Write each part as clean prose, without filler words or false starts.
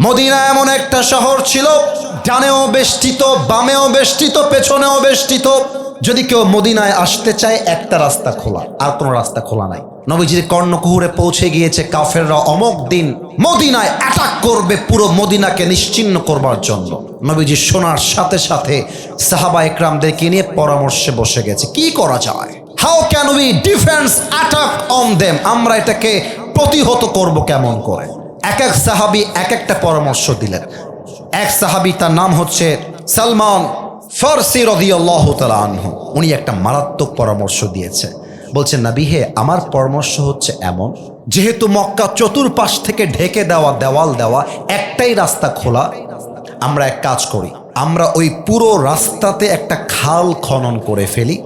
Medina এমন একটা শহর ছিল, ডানেও বেষ্টিত, বামেও বেষ্টিত, পেছনেও বেষ্টিত। যদি কেউ মদিনায় আসতে চায় একটা রাস্তা খোলা, আর কোনো রাস্তা খোলা নাই। নবীজির কর্ণকুহুরে পৌঁছে গিয়েছে কাফেররা অমুক দিন মদিনায় অ্যাটাক করবে পুরো মদিনাকে নিশ্চিহ্ন করবার জন্য। নবীজি শোনার সাথে সাথে সাহাবা একরামদেরকে নিয়ে পরামর্শে বসে গেছে, কি করা যায়, how can we defence attack on them, আমরা এটাকে প্রতিহত করব কেমন করে। এক এক সাহাবী এক একটা পরামর্শ দিলেন। এক সাহাবী, তার নাম হচ্ছে সালমান ফারসি রাদিয়াল্লাহু তাআলা আনহু, উনি একটা মারাত্মক পরামর্শ দিয়েছে। বলছেন, নবী হে, আমার পরামর্শ হচ্ছে এমন, যেহেতু মক্কা চতুর্পাশ থেকে ঢেকে দেওয়া, দেওয়াল দেওয়া, একটাই রাস্তা খোলা, আমরা এক কাজ করি, আমরা ওই পুরো রাস্তাতে একটা খাল খনন করে ফেলি।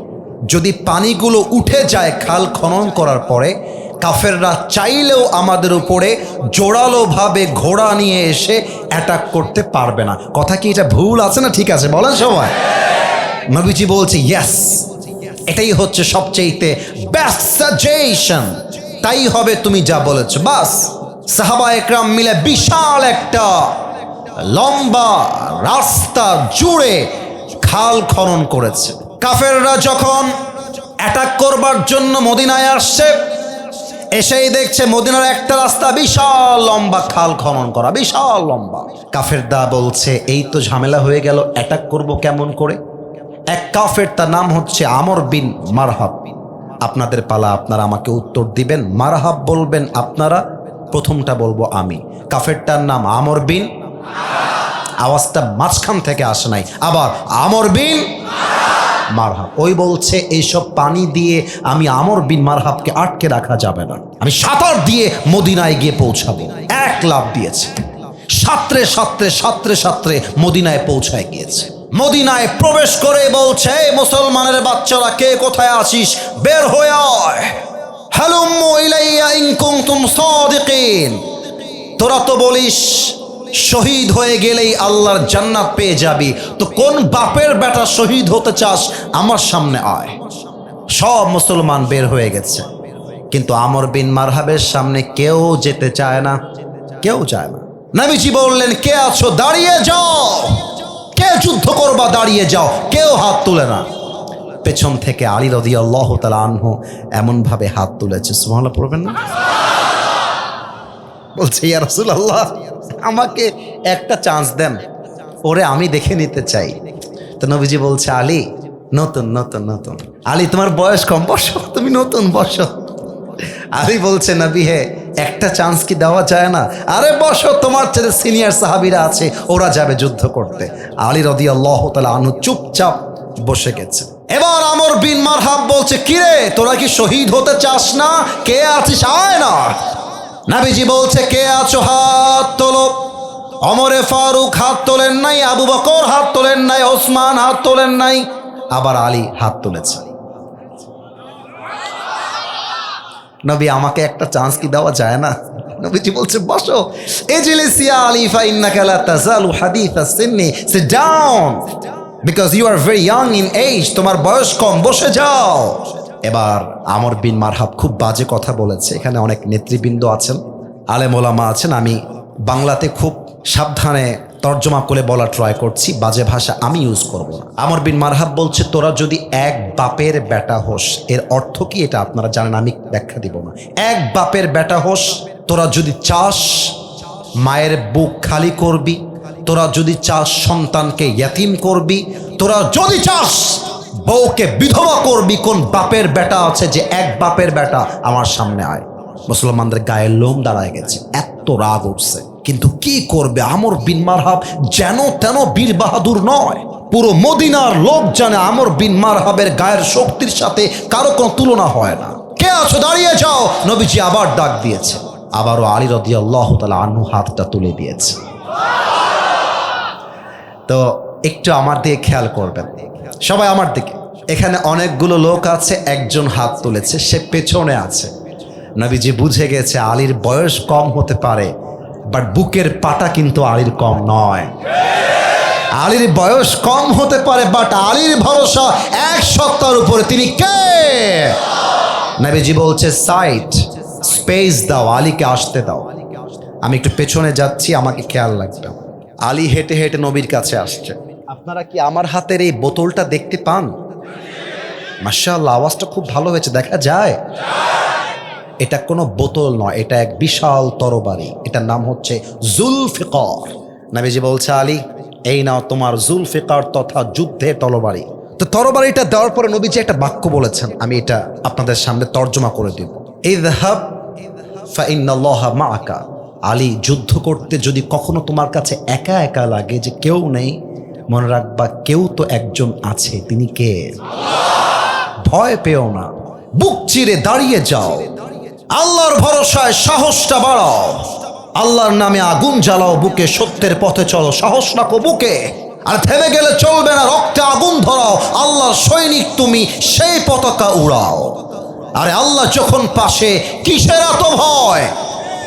যদি পানিগুলো উঠে যায় খাল খনন করার পরে, কাফেররা চাইলেও আমাদের উপরে জোরালোভাবে ঘোড়া নিয়ে এসে অ্যাটাক করতে পারবে না। কথা কি এটা ভুল আছে না ঠিক আছে বলেন সবাই? নবীজি বলছে ইয়েস, এটাই হচ্ছে সবচেয়ে বেস্ট সাজেশন, তাই হবে, তুমি যা বলেছ। বাস সাহাবা একরাম মিলে বিশাল একটা লম্বা রাস্তা জুড়ে খাল খনন করেছে। কাফেররা যখন অ্যাটাক করবার জন্য মদিনায় আসছে, এসেই দেখছে মদিনার একটা রাস্তা বিশাল লম্বা, খাল খনন করা বিশাল লম্বা। কাফেররা বলছে, এই তো ঝামেলা হয়ে গেল, অ্যাটাক করব কেমন করে। এক কাফের, তার নাম হচ্ছে আমর বিন মারহাব, আপনাদের পালা, আপনারা আমাকে উত্তর দিবেন, মারহাব বলবেন আপনারা, প্রথমটা বলবো আমি। কাফেরটার নাম আমর বিন, আওয়াজটা মাঝখান থেকে আসে নাই, আবার আমর বিন মারহাব। ওই বলছে, এইসব পানি দিয়ে আমি আমর বিন মারহাবকে আটকে রাখা যাবে না, আমি সাঁতার দিয়ে মদিনায় গিয়ে পৌঁছাবো। এক লাফ দিয়েছে, সাঁতরে সাঁতরে সাঁতরে সাঁতরে মদিনায় পৌঁছায় গিয়েছে। মদিনায় প্রবেশ করে বলছে, মুসলমানের বাচ্চারা কে কোথায় আছিস, বের হয়ে আয়, হালুম্মু ইলাইয়া ইন কুনতুম সাদিকিন। তোরা তো বলিস শহীদ হয়ে গেলেই আল্লাহর জান্নাত পেয়ে যাবি, তো কোন বাপের বেটা শহীদ হতে চাস, আমার সামনে আয়। সব মুসলমান বের হয়ে গেছে, কিন্তু আমর বিন মারহাবের সামনে কেউ যেতে চায় না, কেউ চায় না। নবীজি বললেন, কে আছো দাঁড়িয়ে যাও, কে যুদ্ধ করবা দাঁড়িয়ে যাও, কেউ হাত তুলে না। পেছন থেকে আলী রাদিয়াল্লাহু তাআলা আনহু এমন ভাবে হাত তুলেছে, সুবহানাল্লাহ পড়বেন না? বলছে, ইয়া রাসূলুল্লাহ, আমাকে একটা চান্স দেন, ওরে আমি দেখে নিতে চাই। তো নবীজি বলছে, আলী নতুন নতুন নতুন, আলী তোমার বয়স কম, বসো, তুমি নতুন, বসো। আলী বলছে, নবী হে, একটা চান্স কি দেওয়া যায় না? আরে বসো, তোমার চেয়ে সিনিয়র সাহাবীরা আছে, ওরা যাবে যুদ্ধ করতে। আলী রাদিয়াল্লাহু তাআলা আনহু চুপচাপ বসে গেছে। এবার আমর বিন মারহাব বলছে, কিরে তোরা কি শহীদ হতে চাস না, কে আছিস আয় না। নবীজি বলছে, কে আছো হাত তোলো। ওমরে ফারুক হাত তোলেন নাই, আবু বকর হাত তোলেন নাই, ওসমান হাত তোলেন নাই, আবার আলী হাত তুলেছে। নবী, আমাকে একটা চান্স কি দেওয়া যায় না? নবীজি বলছে, বসো। ইজলিস ইয়া আলী ফাইন্নাকা লা তাযালু হাদিসা সিন্নি, sit down because you are very young in age, তোমার বয়স কম, বসে যাও। এবার আমর বিন মারহাব খুব বাজে কথা বলেছে। এখানে অনেক নেতৃবৃন্দ আছেন, আলেম ওলামা আছেন, আমি বাংলাতে খুব সাবধানে তর্জমা করে বলা ট্রাই করছি, বাজে ভাষা আমি ইউজ করব না। আমর বিন মারহাব বলছে, তোরা যদি এক বাপের বেটা হোস, এর অর্থ কি এটা আপনারা জানেন, আমি ব্যাখ্যা দিব না। এক বাপের বেটা হোস, তোরা যদি চাস মায়ের বুক খালি করবি, তোরা যদি চাস সন্তানকে ইয়াতিম করবি, তোরা যদি চাস বউকে বিধবা করবি, কোন বাপের বেটা আছে যে এক বাপের বেটা আমার সামনে আয়। মুসলমানদের গায়ের লোম দাঁড়ায় গেছে, এত রাগ উঠছে, কিন্তু কি করবে। আমর বিন মারহাব যেন তেন বীর বাহাদুর নয়, পুরো মদিনার লোক জানে আমর বিন মারহাবের গায়ের শক্তির সাথে কারো কোনো তুলনা হয় না। কে আছো দাঁড়িয়ে যাও। নবীজি আবার ডাক দিয়েছে, আবারও আলী রাদিয়াল্লাহু তাআলা আনহু হাতটা তুলে দিয়েছে। তো একটু আমার দিকে খেয়াল করবেন সবাই, আমার দিকে। এখানে অনেকগুলো লোক আছে, একজন হাত তুলেছে, সে পেছনে আছে। নবীজি বুঝে গেছে আলীর বয়স কম হতে পারে, বাট বুকের পাটা কিন্তু আলীর কম নয়। আলীর বয়স কম হতে পারে, বাট আলীর ভরসা এক সত্তার উপরে, তিনি কে? নবীজি বলছে, সাইড, স্পেস দাও, আলীকে আসতে দাও। আমি একটু পেছনে যাচ্ছি, আমাকে খেয়াল রাখবে। আলী হেঁটে হেঁটে নবীর কাছে আসছে। আপনারা কি আমার হাতের এই বোতলটা দেখতে পান? মাশাআল্লাহ, আওয়াজটা খুব ভালো হয়েছে। দেখা যায়? এটা কোনো বোতল নয়, এটা এক বিশাল তরবারি। এটার নাম হচ্ছে জুলফিকার। নবীজি বলছে, আলী এই নাও তোমার জুলফিকার তথা যুদ্ধের তরবারি। তো তরবারিটা দেওয়ার পরে নবীজি একটা বাক্য বলেছেন, আমি এটা আপনাদের সামনে তর্জমা করে দিব। ইযহাব ফাইন্নাল্লাহা মাআকা। আলী, যুদ্ধ করতে যদি কখনো তোমার কাছে একা একা লাগে যে কেউ নেই, মনে রাখবা কেউ তো একজন আছে। তিনি কে? ভয় পেও না, বুক চিরে দাঁড়িয়ে যাও, আল্লাহর ভরসায় সাহসটা বাড়াও, আল্লাহর নামে আগুন জ্বালাও বুকে, সত্যের পথে চলো, সাহস রাখো বুকে। আর থেমে গেলে চলবে না, রক্তে আগুন ধরাও, আল্লাহর সৈনিক তুমি, সেই পতাকা উড়াও। আরে আল্লাহ যখন পাশে, কিসের এত ভয়?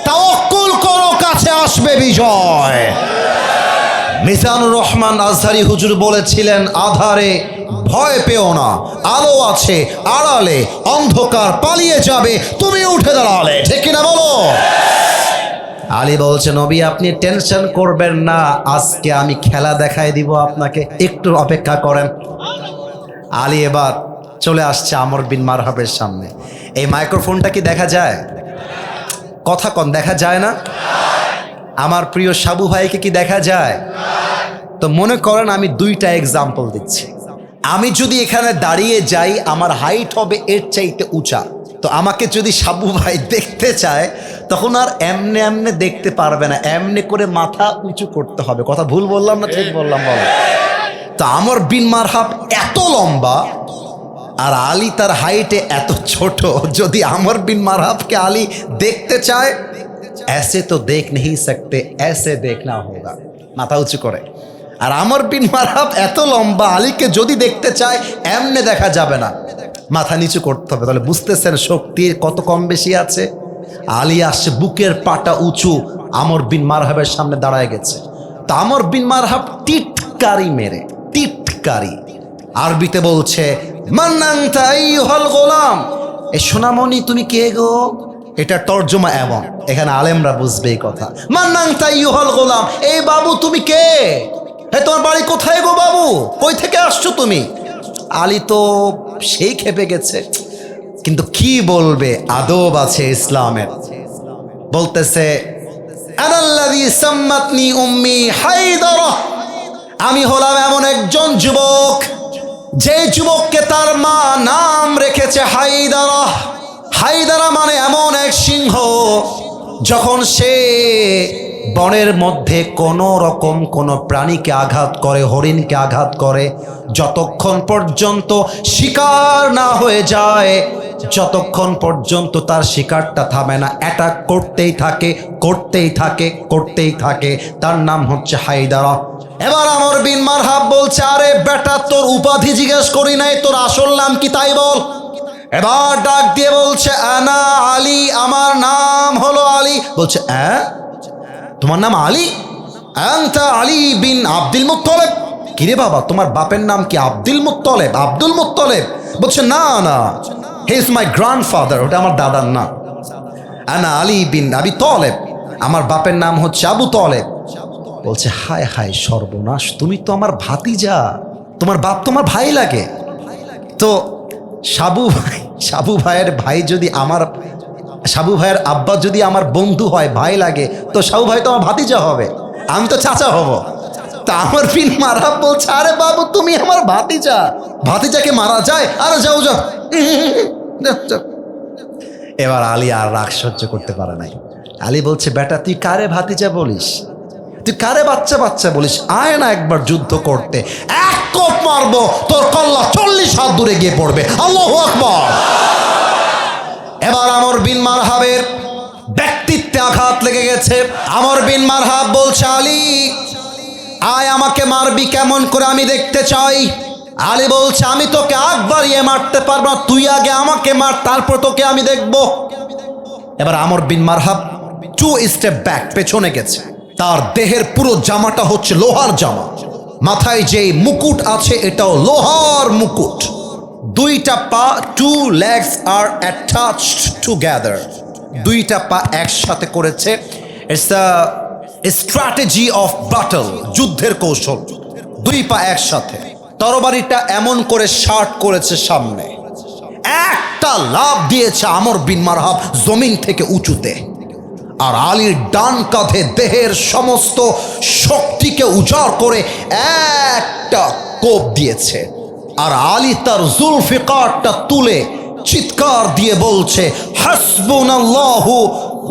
তাওয়াক্কুল করো, কাছে আসবে বিজয়। মিজানুর রহমান আজহারি হুজুর বলেছিলেন, আধারে ভয় পেও না, আলো আছে আড়ালে, অন্ধকার পালিয়ে যাবে তুমি উঠে দাঁড়ালে। ঠিক কিনা বলো? আলী বলছে, নবী আপনি টেনশন করবেন না, আজকে আমি খেলা দেখাই দিব আপনাকে, একটু অপেক্ষা করেন। আলী এবার চলে আসছে আমর বিন মারহাবের সামনে। এই মাইক্রোফোনটা কি দেখা যায়? কথা কন, দেখা যায় না? আমার প্রিয় সাবু ভাইকে কি দেখা যায়? তো মনে করেন আমি দুইটা এক্সাম্পল দিচ্ছি। আমি যদি এখানে দাঁড়িয়ে যাই, আমার হাইট হবে এর চাইতে উঁচা। তো আমাকে যদি সাবু ভাই দেখতে চায়, তখন আর এমনে এমনে দেখতে পারবে না, এমনে করে মাথা উঁচু করতে হবে। কথা ভুল বললাম না ঠিক বললাম বলো? তো আমর বিন মারহাব এত লম্বা, আর আলী তার হাইটে এত ছোট। যদি আমর বিন মারহাবকে আলী দেখতে চায়, ऐसे तो देख नहीं सकते, ऐसे देखना होगा, মাথা উঁচু করে। আর আমর বিন মারহাব এত লম্বা, আলীকে যদি দেখতে চায় এমনে দেখা যাবে না, মাথা নিচু করতে হবে। তাহলে বুঝতেছেন শক্তির কত কম বেশি আছে। আলী আসছে, বুকের পাটা উঁচু, আমর বিন মারহাবের সামনে দাঁড়ায় গেছে। তা আমর বিন মারহাব টিটকারি মেরে, টিটকারি আরবিতে বলছে, মান আনতা আইয়ুহাল গোলাম, এ সোনামণি তুমি কে গো? এটা তর্জমা এমন, এখানে আলেমরা বুঝবে এই কথা। মান আনতা আইয়ুহাল গোলাম, এই বাবু তুমি কে? হে তোমার বাড়ি কোথায় গো বাবু? কই থেকে আসছো তুমি? আলী তো সেই খেপে গেছে, কিন্তু কি বলবে, আদব আছে ইসলামের। বলতেছে, আনাল্লাযী সাম্মাতনি উম্মি হায়দারা, আমি হলাম এমন একজন যুবক, যে যুবককে তার মা নাম রেখেছে হায়দারা। হায়দারা মানে এমন এক সিংহ, যখন সে বনের মধ্যে কোনো রকম কোনো প্রাণীকে আঘাত করে, হরিণকে আঘাত করে, যতক্ষণ পর্যন্ত শিকার না হয়ে যায়, যতক্ষণ পর্যন্ত তার শিকারটা থামে না, অ্যাটাক করতেই থাকে, করতেই থাকে, করতেই থাকে, তার নাম হচ্ছে হায়দারা। এবার আমর বিন মারহাব বলছে, আরে বেটা, তোর উপাধি জিজ্ঞেস করি নাই, তোর আসল নাম কি তাই বল। এবার ডাক দিয়ে বলছে, আনা আলী, আমার নাম হলো আলী। বলছে, তোমার নাম আলী? আনতা আলী বিন আব্দুল মুত্তালিব। কিরে বাবা, তোমার বাপের নাম কি আব্দুল মুত্তালিব? Abdul Muttalib? বলছে, না না, হি ইজ মাই গ্র্যান্ডফাদার, ওটা আমার দাদার নাম। আনা আলী বিন আবি তালেব, আমার বাপের নাম হচ্ছে আবু তালেব। বলছে, হায় হায় সর্বনাশ, তুমি তো আমার ভাতিজা, তোমার বাপ তোমার ভাই লাগে। তো সাবু ভাইয়ের ভাই যদি আমার, সাবু ভাইয়ের আব্বা যদি আমার বন্ধু হয়, ভাই লাগে, তো সাবু ভাই তো আমার ভাতিজা হবে, আমি তো চাচা হব। তা আমর বিন মারহাব বলছে, আরে বাবু তুমি আমার ভাতিজা, ভাতিজাকে মারা যায়? আরে যাও যাও। এবার আলী আর রাগ সহ্য করতে পারে নাই। আলী বলছে, বেটা তুই কারে ভাতিজা বলিস, তুই কারে বাচ্চা বাচ্চা বলিস? আয় না একবার যুদ্ধ করতে, এক কোপ মারবো, তোর কল্লা 40 হাত দূরে গিয়ে পড়বে। আল্লাহু আকবার। এবার আমর বিন মারহাবের ব্যক্তিত্বে আঘাত লেগে গেছে। আমর বিন মারহাব বলছে, আলী আয়, আমাকে মারবি কেমন করে আমি দেখতে চাই। আলী বলছে, আমি তোকে আগ বাড়িয়ে মারতে পারবো না, তুই আগে আমাকে মার, তারপর তোকে আমি দেখব। এবার আমর বিন মারহাব 2 স্টেপ ব্যাক, পেছনে গেছে। তার দেহের পুরো জামাটা হচ্ছে লোহার জামা, মাথায় যে মুকুট আছে এটাও লোহার মুকুট, দুইটা পা, 2 legs আর অ্যাটাচড টুগেদার, দুইটা পা একসাথে করেছে। It's a strategy of battle, যুদ্ধের কৌশল। দুই পা একসাথে, তরবারিটা এমন করে শার্ট করেছে সামনে, একটা লাফ দিয়েছে আমর বিন মারহাব জমিন থেকে উঁচুতে। আর আলীর ডান কাঁধে দেহের সমস্ত শক্তিকে উজাড় করে একটা কোপ দিয়েছে। আর আলী তার জুলফিকারটা তুলে চিৎকার দিয়ে বলছে, হাসবুনাল্লাহু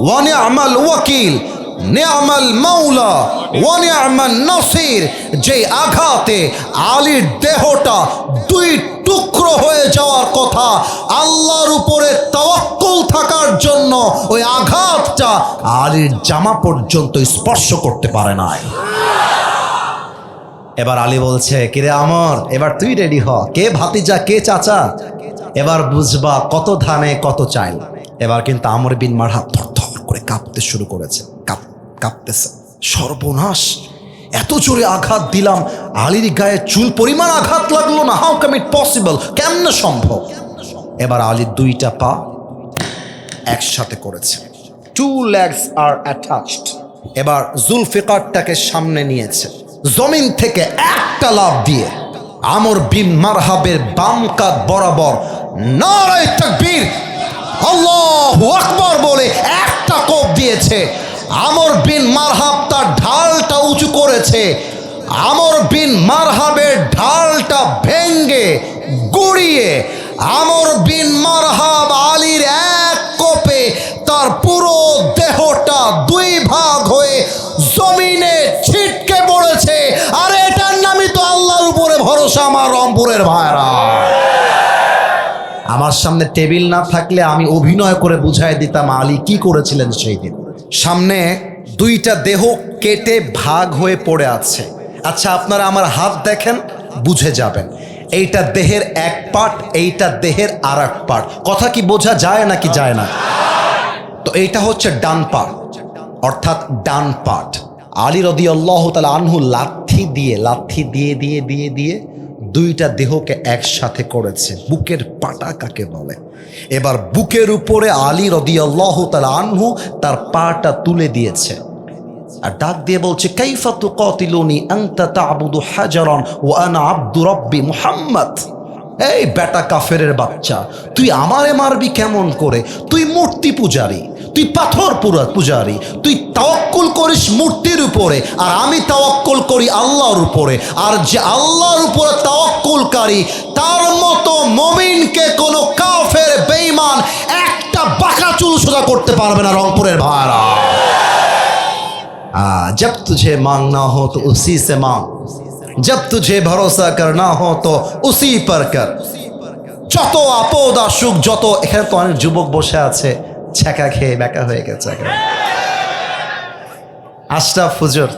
ওয়া নি'মাল ওয়াকিল, নি'মাল মাওলা ওয়া নি'মান নাসির। যে আঘাতে আলীর দেহটা দুই টুকরো হয়ে যাওয়ার কথা, আল্লাহর উপরে তাওয়াক্কুল থাকার জন্য ওই আঘাতটা আলীর জামা পর্যন্ত স্পর্শ করতে পারে নাই। এবার আলী বলছে, কিরে আমর, এবার তুই রেডি হ, কে ভাতিজা কে চাচা, এবার বুঝবা কত ধানে কত চাইল। এবার কিন্তু আমর বিন মারহাব থরথর করে কাঁপতে শুরু করেছে, কাঁপতেছে। সর্বনাশ, এত জোরে আঘাত দিলাম, আলীর গায়ে চুল পরিমাণ আঘাত লাগলো না। হাউ কাম ইট পসিবল, কেমনে সম্ভব? এবার আলীর দুইটা পা একসাথে করেছে, টু লেগস আর অ্যাটাচড। এবার জুলফিকারটাকে সামনে নিয়েছে, জমিন থেকে একটা লাফ দিয়ে আমর বিন মারহাবের বাম কাঁধ বরাবর নারায়ে তাকবীর আল্লাহু আকবার বলে একটা কোপ দিয়েছে। আমর বিন মারহাব তার ঢালটা উঁচু করেছে, আমর বিন মারহাবের ঢালটা ভেঙ্গে গুড়িয়ে আমর বিন মারহাব আলীর এক কোপে তার পুরো দেহটা দুই ভাগ হয়ে জমিনে ছিটকে পড়েছে। আর এটার নামই তো আল্লাহর উপরে ভরসা। আমার রংপুরের ভাইরা, আমার সামনে টেবিল না থাকলে আমি অভিনয় করে বুঝাই দিতাম আলী কি করেছিলেন সেই দিন। সামনে দুইটা দেহ কেটে ভাগ হয়ে পড়ে আছে। আচ্ছা, আপনারা আমার হাত দেখেন, বুঝে যাবেন এইটা দেহের এক পার্ট, এইটা দেহের আর এক পার্ট। কথা কি বোঝা যায় নাকি যায় না? তো এইটা হচ্ছে ডান পার্ট, অর্থাৎ ডান পার্ট। আলী রাদিয়াল্লাহু তাআলা আনহু লাথি দিয়ে দিয়ে দুইটা দেহকে একসাথে করেছে। বুকের পাটা কাকে বলে? এবার বুকের উপরে আলী রাদিয়াল্লাহু তাআলা আনহু তার পাটা তুলে দিয়েছে আর ডাক দিয়ে বলছে, কাইফা তুকাতিলুনি আনতা তা'বুদু হাজারান ওয়া আনা আবদু রাব্বি মুহাম্মদ। এই বেটা কাফেরের বাচ্চা, তুই আমারে মারবি কেমন করে? তুই মূর্তি পূজারী, তুই পাথর পূজারী, তুই তাওয়াক্কুল করিস মূর্তির উপরে, আর আমি তাওয়াক্কুল করি আল্লাহর উপরে। আর যে আল্লাহর উপরে তাওয়াক্কুলকারী, তার মতো মুমিনকে কোনো কাফের বেঈমান একটা বাঁকা চুল সোজা করতে পারবে না। রংপুরের ভাইরা, जब तुझे मांगना हो तो उसी से मांग, जब तुझे भरोसा करना हो तो उसी पर कर। যত আপদ আসুক, যত, এখানে তো অনেক যুবক বসে আছে ছ্যাঁকা খেয়ে বেকা হয়ে গেছে। আশরাফ হুজুর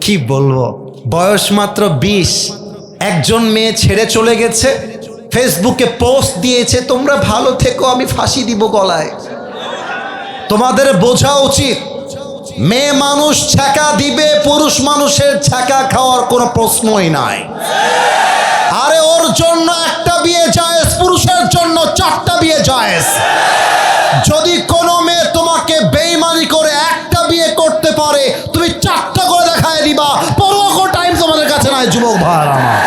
কি বলবো, বয়স মাত্র 20, একজন মেয়ে ছেড়ে চলে গেছে, ফেসবুকে পোস্ট দিয়েছে, তোমরা ভালো থেকো, আমি ফাঁসি দিব গলায়। তোমাদের বোঝা উচিত, মেয়ে মানুষ ছ্যাঁকা দিবে, পুরুষ মানুষের ছ্যাঁকা খাওয়ার কোনো প্রশ্নই নাই। আরে ওর জন্য একটা বিয়ে জায়েজ, পুরুষের জন্য 4টা বিয়ে জায়েজ। যদি কোনো মেয়ে তোমাকে বেঈমানি করে একটা বিয়ে করতে পারে, তুমি 4টা করে দেখায় দিবা, পরোয়া টাইম তোমাদের কাছে নাই। যুবক ভাইরা আমার,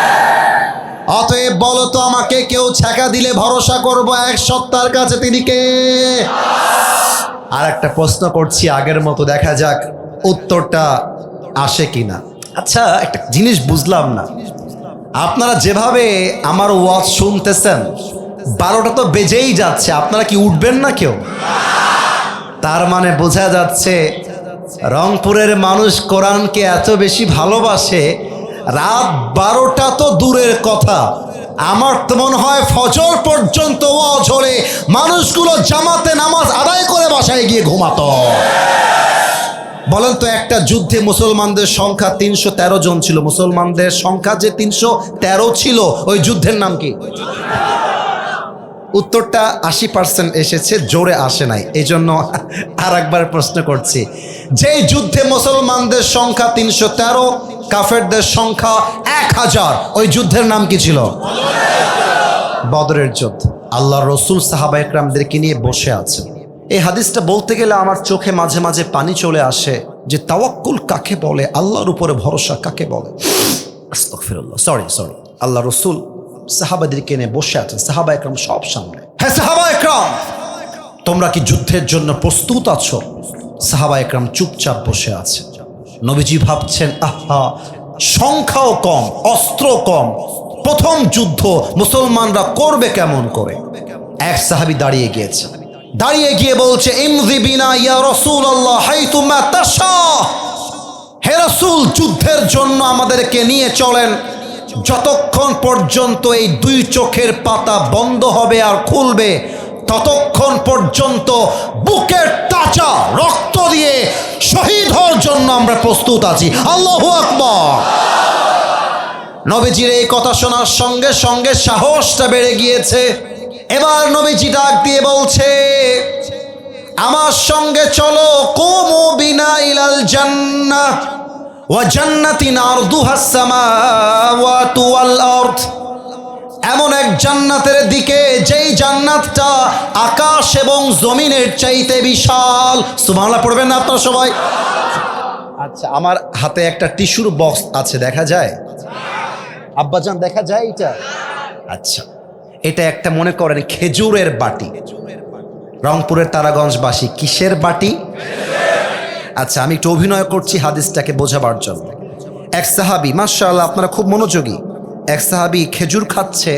অতএব বলো তো আমাকে, কেউ ছ্যাঁকা দিলে ভরসা করবো এক সত্তার কাছে, তিনি কে? আর একটা প্রশ্ন করছি আগের মতো, দেখা যাক উত্তরটা আসে কিনা। আচ্ছা, একটা জিনিস বুঝলাম না, আপনারা যেভাবে আমার ওয়াজ শুনতেছেন, 12টা তো বেজেই যাচ্ছে, আপনারা কি উঠবেন না কেউ? তার মানে বোঝা যাচ্ছে রংপুরের মানুষ কোরআনকে এত বেশি ভালোবাসে, রাত 12টা তো দূরের কথা, আমার তো মনে হয় ফজর পর্যন্ত ওয়াজ হলে মানুষগুলো জামাতে নামাজ আদায় করে বাসায় গিয়ে ঘুমাতো। বলেন তো, একটা যুদ্ধে মুসলমানদের সংখ্যা 313 জন ছিল। মুসলমানদের সংখ্যা যে 313 ছিল, ওই যুদ্ধের নাম কি? উত্তরটা 80% এসেছে, জোরে আসে নাই। এই জন্য আর একবার প্রশ্ন করছি, যেই যুদ্ধে মুসলমানদের সংখ্যা 313, কাফেরদের সংখ্যা 1000, ওই যুদ্ধের নাম কি ছিল? বদরের যুদ্ধ। আল্লাহর রাসূল সাহাবা একরামদেরকে নিয়ে বসে আছেন। এই হাদিসটা বলতে গেলে আমার চোখে মাঝে মাঝে পানি চলে আসে। যে তাওয়াক্কুল কাকে বলে, আল্লাহর উপরে ভরসা কাকে বলে। আস্তাগফিরুল্লাহ, সরি আল্লাহ রসুল সাহাবাদেরকে নিয়ে বসে আছেন, সাহাবা একরাম সব সামনে। হ্যাঁ সাহাবা একরাম, তোমরা কি যুদ্ধের জন্য প্রস্তুত আছো? সাহাবা একরাম চুপচাপ বসে আছে। নবীজি ভাবছেন, আহা, সংখ্যাও কম, অস্ত্র কম, প্রথম যুদ্ধ মুসলমানরা করবে কেমন করে। এক সাহাবী দাঁড়িয়ে গিয়েছে, দাঁড়িয়ে গিয়ে বলছে, ইমজি বিনা ইয়া রাসূলুল্লাহ হাইতুমা তাশা, হে রাসূল যুদ্ধের জন্য আমাদেরকে নিয়ে চলেন, যতক্ষণ পর্যন্ত এই দুই চোখের পাতা বন্ধ হবে আর খুলবে ততক্ষণ পর্যন্ত বুকের তাজা রক্ত দিয়ে শহীদ হওয়ার জন্য আমরা প্রস্তুত আছি। আল্লাহু আকবার। নবীজির এই কথা শোনার সঙ্গে সঙ্গে সাহসটা বেড়ে গিয়েছে। এবার নবীজি ডাক দিয়ে বলছে, আমার সঙ্গে চলো, কুমু বিনা ইলাল জান্নাহ ওয়া জান্নাতিন আরদুহাস সামাওয়াতু ওয়াল আরদ, এমন এক জান্নাতের দিকে যেই জান্নাতটা আকাশ এবং জমিনের চাইতে বিশাল। সুবহানাল্লাহ পড়বেন না আপনারা সবাই? আচ্ছা, আমার হাতে একটা টিস্যুর বক্স আছে, দেখা যায়? আব্বাজান দেখা যায় এটা? আচ্ছা, এটা একটা মনে করেন খেজুরের বাটি। রংপুরের তারাগঞ্জবাসী কিসের বাটি? আচ্ছা, আমি একটু অভিনয় করছি হাদিসটাকে বোঝাবার জন্য। এক সাহাবী, মাশাআল্লাহ আপনারা খুব মনোযোগী, এক সাহাবী খেজুর খাচ্ছে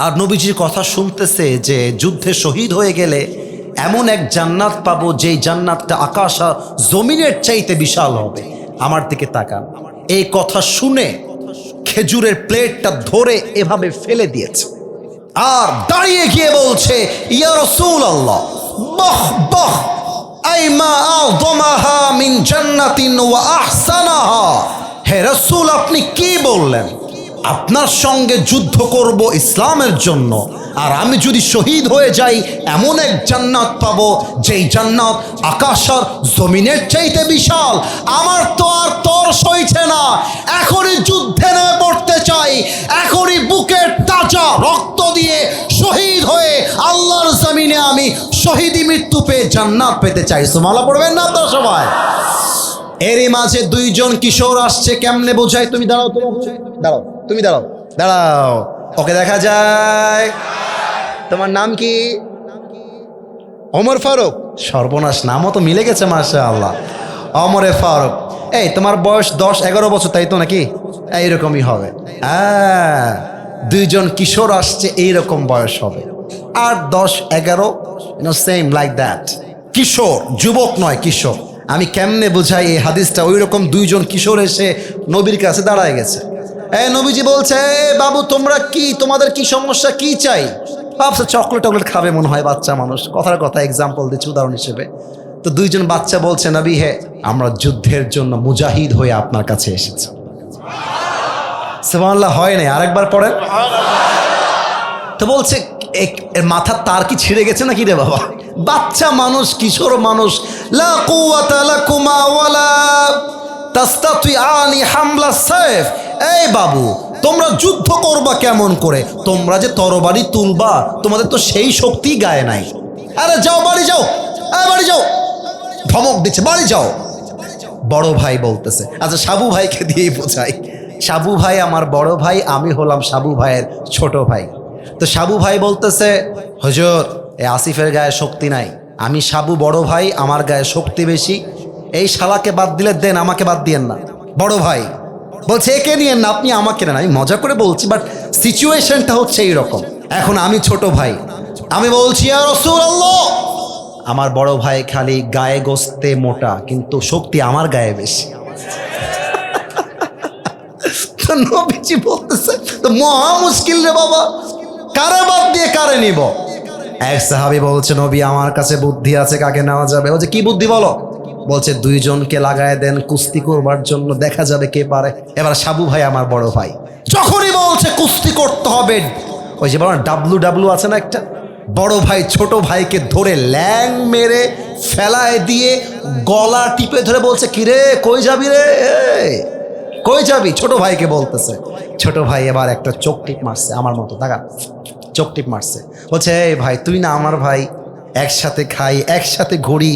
আর নবীজির কথা শুনতেছে যে যুদ্ধে শহীদ হয়ে গেলে এমন এক জান্নাত পাবো যেই জান্নাতটা আকাশ আর জমিনের চাইতে বিশাল হবে। আমার দিকে তাকান। এই কথা শুনে খেজুরের প্লেটটা ধরে এভাবে ফেলে দিয়েছে আর দাঁড়িয়ে গিয়ে বলছে, ইয়া রাসূলুল্লাহ বাহ বাহ, আইমা আযমাহা মিন জান্নাতিন ওয়া আহসানাহা, হে রাসূল আপনি কি বললেন? আপনার সঙ্গে যুদ্ধ করব ইসলামের জন্য, আর আমি যদি শহীদ হয়ে যাই এমন এক জান্নাত পাবো যেই জান্নাত আকাশ আর জমিনের চাইতে বিশাল। আমার তো আর তর সইছে না, এখনই যুদ্ধে নেমে পড়তে চাই, এখনই বুকের তাজা রক্ত দিয়ে শহীদ হয়ে আল্লাহর জমিনে আমি শহীদি মৃত্যু পেয়ে জান্নাত পেতে চাই। সুবহানাল্লাহ পড়বেন না আপনারা সবাই? এরই মাঝে দুইজন কিশোর আসছে, কেমনে বোঝায়? তুমি দাঁড়াও, দাঁড়াও, তুমি দাঁড়াও, দাঁড়াও, ওকে দেখা যায়? তোমার নাম কি? ওমর ফারুক। সর্বনাশ, নামও তো মিলে গেছে মাশাআল্লাহ, ওমরে ফারুক। এই তোমার বয়স 10-11 বছর তাই তো নাকি? এইরকমই হবে। হ্যাঁ, দুইজন কিশোর আসছে, এইরকম বয়স হবে, 8-10-11, সেম লাইক দ্যাট। কিশোর, যুবক নয়, কিশোর। আমি কেমনে বুঝাই এই হাদিসটা? ওই রকম দুইজন কিশোর এসে নবীর কাছে দাঁড়ায় গেছে। নবীজি বলছে, বাবু তোমরা কি, তোমাদের কি সমস্যা, কি চাই? ভাবছে চকলেট টকলেট খাবে মনে হয়, বাচ্চা মানুষ, কথার কথা এক্সাম্পল দিচ্ছে উদাহরণ হিসেবে। তো দুইজন বাচ্চা বলছে, নবী হে, আমরা যুদ্ধের জন্য মুজাহিদ হয়ে আপনার কাছে এসেছি। সুবহানাল্লাহ হয় নাই? আরেকবার পড়েন। তো বলছে, এর মাথার তার কি ছিঁড়ে গেছে নাকি রে বাবা? বাচ্চা মানুষ, কিশোর মানুষ। লা কুওয়াতা লাকুমা ওয়ালা তাস্তাতিআনি হামলা সাইফ। এই বাবু, তোমরা যুদ্ধ করবা কেমন করে? তোমরা যে তরবারি তুলবা, তোমাদের তো সেই শক্তি গায়ে নাই। আরে যাও, বাড়ি যাও, বাড়ি যাও, ধমক দিচ্ছে, বাড়ি যাও। বড় ভাই বলতেছে, আচ্ছা সাবু ভাইকে দিয়েই বোঝাই। সাবু ভাই আমার বড় ভাই, আমি হলাম সাবু ভাইয়ের ছোট ভাই। তো সাবু ভাই বলতেছে, হুজুর এই আসিফের গায়ে শক্তি নাই, আমি সাবু বড় ভাই, আমার গায়ে শক্তি বেশি, এই শালাকে বাদ দিলে দেন, আমাকে বাদ দিয়েন না। বড় ভাই বলছে, একে নিয়েন না, আপনি আমাকে নেন। আমি মজা করে বলছি, বাট সিচুয়েশনটা হচ্ছে এইরকম। এখন আমি ছোট ভাই, আমি বলছি, ইয়া রাসূলুল্লাহ, আমার বড় ভাই খালি গায়ে গোস্তে মোটা, কিন্তু শক্তি আমার গায়ে বেশি। তো নবীজি বলতেছে, তো মহা মুশকিল রে বাবা, কারে বাদ দিয়ে কারে নিব? এক সাহাবী বলছে, নবী আমার কাছে বুদ্ধি আছে, কাকে নেওয়া যাবে? বলছে, কি বুদ্ধি বলো? বলছে, দুইজনকে লাগায় দেন কুস্তি করবার জন্য, দেখা যাবে কে পারে। এবার সাবু ভাই আমার বড় ভাই যখনই বলছে কুস্তি করতে হবে, ওই যে বলো ডাব্লু আছে না একটা, বড় ভাই ছোট ভাইকে ধরে ল্যাং মেরে ফেলায় দিয়ে গলা টিপে ধরে বলছে, কিরে কই যাবি রে, কই যাবি? ছোট ভাইকে বলতেছে। ছোট ভাই এবার একটা চোখ টিপ মারছে, আমার মতো টাকা চোখ টিপ মারছে, বলছে, এই ভাই তুই না আমার ভাই, একসাথে খাই, একসাথে ঘুরি,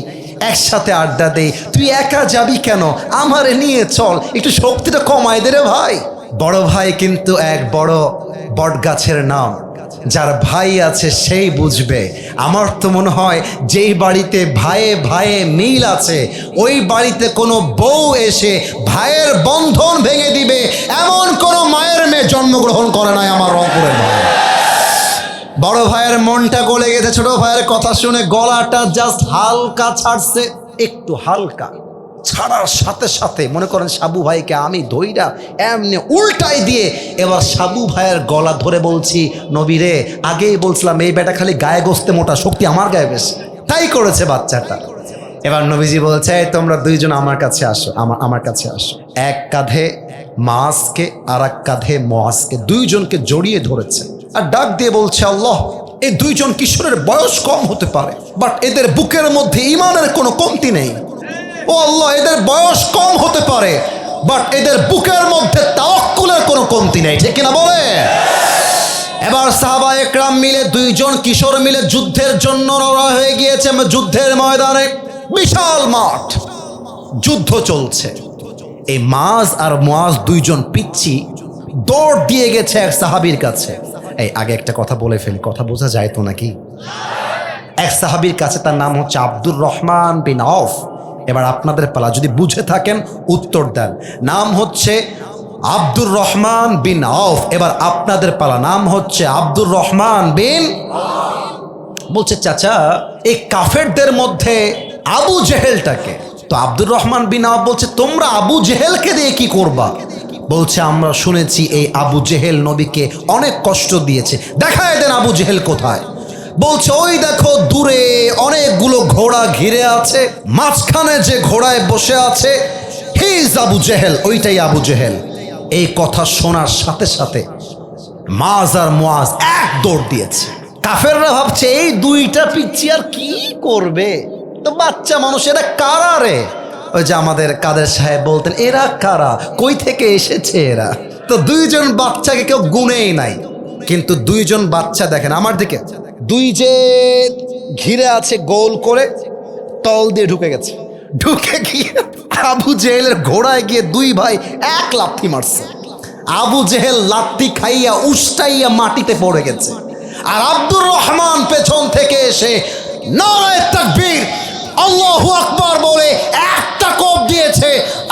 একসাথে আড্ডা দেই, তুই একা যাবি কেন, আমারে নিয়ে চল, একটু শক্তিটা কমাই দে রে ভাই। বড় ভাই কিন্তু এক বড় বট গাছের নাম, যার ভাই আছে সেই বুঝবে। আমার তো মনে হয় যেই বাড়িতে ভাইয়ে ভাইয়ে মিল আছে, ওই বাড়িতে কোনো বউ এসে ভাইয়ের বন্ধন ভেঙে দিবে এমন কোনো মায়ের মেয়ে জন্মগ্রহণ করে নাই আমার রংপুরের ভাই। বড় ভাইয়ের মনটা গলে গেছে, ছোট ভাইয়ের কথা শুনে গলাটা জাস্ট হালকা ছাড়ছে, একটু হালকা ছাড়ার সাথে সাথে মনে করেন সাবু ভাইকে আমি ধইরা এমনি উল্টাই দিয়ে এবার সাবু ভাইয়ের গলা ধরে বলছি, নবী রে, আগেই বলছিলাম এই বেটা খালি গায়ে গোস্তে মোটা, শক্তি আমার গায়ে বেশি। তাই করেছে বাচ্চাটা। এবার নবীজি বলছে, তোমরা দুইজন আমার কাছে আসো, আমার কাছে আসো। এক কাঁধে মাসকে আর এক কাঁধে মুআজকে, দুইজনকে জড়িয়ে ধরেছে আর ডাক দিয়ে বলছে, আল্লাহ, এই দুইজন কিশোরের বয়স কম হতে পারে, বাট এদের বুকের মধ্যে ঈমানের কোনো কমতি নেই। ও আল্লাহ, এদের বয়স কম হতে পারে, বাট এদের বুকের মধ্যে তাওয়াক্কুলের কোনো কমতি নেই, ঠিক কিনা বলে? এবার সাহাবা একরাম মিলে, দুইজন কিশোর মিলে যুদ্ধের জন্য রওনা হয়ে গিয়েছে। যুদ্ধের ময়দানে বিশাল মাঠ, যুদ্ধ চলছে। এই মাজ আর মুআজ দুইজন পিচ্ছি দৌড় দিয়ে গেছে এক সাহাবীর কাছে। এই আগে একটা কথা বলে ফেলি, কথা বোঝা যায় তো নাকি? এক সাহাবীর কাছে, তার নাম হচ্ছে আব্দুর রহমান বিন আউফ। এবার আপনাদের পালা, যদি বুঝে থাকেন উত্তর দেন। নাম হচ্ছে আব্দুর রহমান বিন আউফ। এবার আপনাদের পালা, নাম হচ্ছে আব্দুর রহমান বিন। বলছে, চাচা, এই কাফেরদের মধ্যে আবু জেহেলটাকে। তো আব্দুর রহমান বিন আউফ বলছে, তোমরা আবু জেহেলকে দিয়ে কি করবা? বলছে, আমরা শুনেছি এই আবু জেহেল নবীকে অনেক কষ্ট দিয়েছে, দেখায় দেন আবু জেহেল কোথায়। বলছে, ওই দেখো দূরে অনেকগুলো ঘোড়া ঘিরে আছে, মাঝখানে যে ঘোড়ায় বসে আছে হি ইজ আবু জেহেল, ওইটাই আবু জেহেল। এই কথা শোনার সাথে সাথে মাজ আর মুআজ এক দৌড় দিয়েছে। কাফেররা ভাবছে এই দুইটা পিচ্চি আর কি করবে, তো বাচ্চা মানুষ, এরা কারা রে? ওই যে আমাদের কাদের সাহেব বলতেন, এরা কারা, কই থেকে এসেছে এরা? তো দুইজন বাচ্চাকে কেউ গুনেই নাই, কিন্তু দুইজন বাচ্চা দেখেন আমার দিকে, দুই যে ঘিরে আছে গোল করে, তল দিয়ে ঢুকে গেছে, ঢুকে গিয়ে আবু জেহেলের ঘোড়ায় গিয়ে দুই ভাই এক লাথি মারছে। আবু জেহেল লাথি খাইয়া উষ্টাইয়া মাটিতে পড়ে গেছে, আর আব্দুর রহমান পেছন থেকে এসে নারায়ে তাকবীর, আল্লাহু আকবার বলে একটা কোপ দিয়েছে।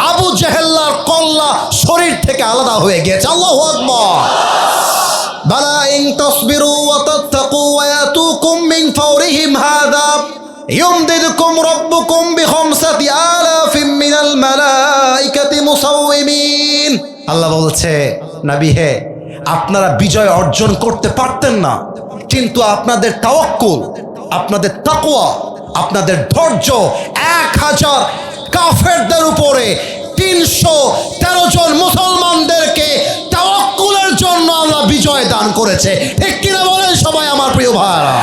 আবু জেহেল্লার কল্লা শরীর থেকে আলাদা হয়ে গিয়েছে। আল্লাহু আকবার। বালা ইন তাসবিরু ওয়া তাত্তাকু ওয়া ইয়াতুকুম মিন ফাওরিহিম হাযা ইউমদিদকুম রাব্বুকুম বিখামসাতি আলাফিন মিনাল মালাইকাতি মুসাওয়িমিন। আল্লাহ বলছে, নবী হে, আপনারা বিজয় অর্জন করতে পারতেন না, কিন্তু আপনাদের তাওয়াক্কুল, আপনাদের তাকওয়া, আপনাদের ধৈর্য 1000 কাফেরদের উপরে 313 জন মুসলমানদেরকে তাওয়াক্কুলের জন্য আল্লাহ বিজয় দান করেছে। ঠিক কিনা বলেন সবাই আমার প্রিয় ভাইরা?